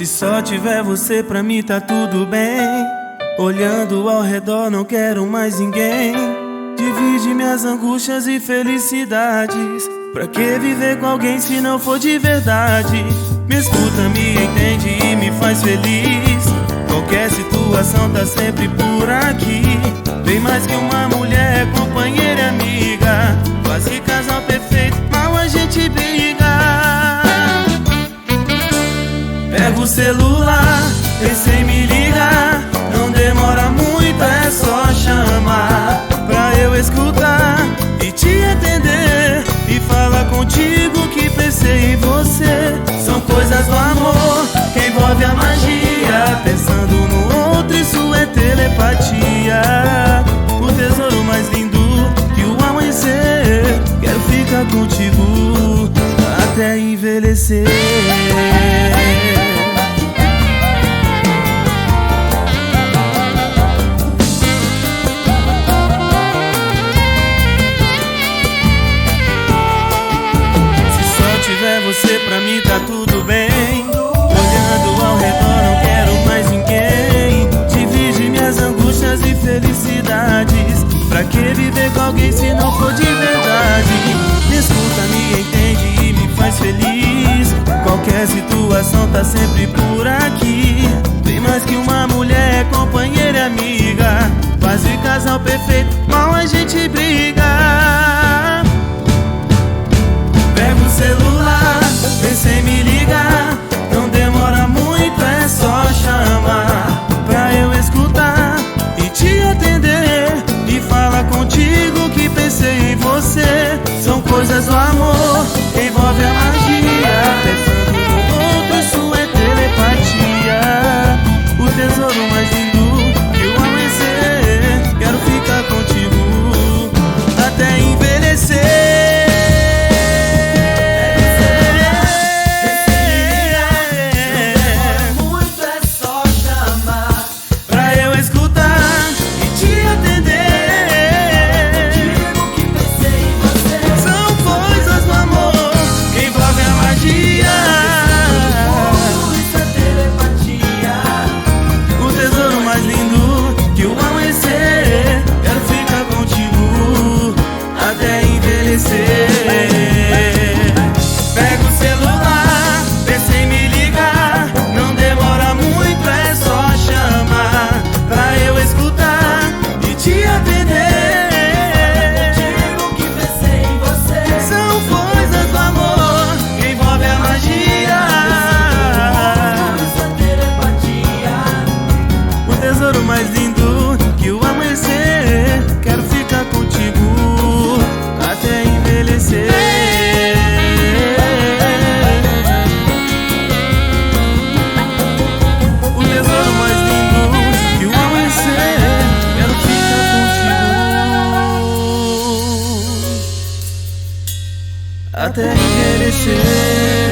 Se só tiver você pra mim tá tudo bem. Olhando ao redor não quero mais ninguém. Divide minhas angústias e felicidades. Pra que viver com alguém se não for de verdade? Me escuta, me entende e me faz feliz. Qualquer situação tá sempre por aqui. Bem mais que uma mulher, companheira e amiga. Quase casal perfeito, mal a gente briga. Pega o celular, pensei em me ligar. Não demora muito, é só chamar pra eu escutar e te atender. E falar contigo que pensei em você. São coisas do amor que envolve a magia. Pensando no outro, isso é telepatia. O tesouro mais lindo que o amanhecer. Quero ficar contigo até envelhecer. Você pra mim tá tudo bem. Olhando ao redor não quero mais ninguém. Divide minhas angústias e felicidades. Pra que viver com alguém se não for de verdade? Me escuta, me entende e me faz feliz. Qualquer situação tá sempre por aqui. Bem mais que uma mulher, companheira e amiga. Quase casal perfeito, mal a gente briga. Pega o celular, pensei em me ligar. Não demora muito, é só chamar pra eu escutar e te atender. E falar contigo que pensei em você. São coisas do amor que envolve a magia. Pensando no outro, isso é telepatia. O tesouro mais lindo que o amanhecer. Quero ficar contigo até envelhecer. Pega o celular, pensei em me ligar. Não demora muito, é só chamar pra eu escutar e te atender. Digo que pensei em você. São coisas do amor que envolve a magia. Isso é telepatia. O tesouro mais lindo que o amanhecer. Quero ficar contigo até envelhecer. O tesouro mais lindo que o amanhecer. Quero ficar contigo até envelhecer.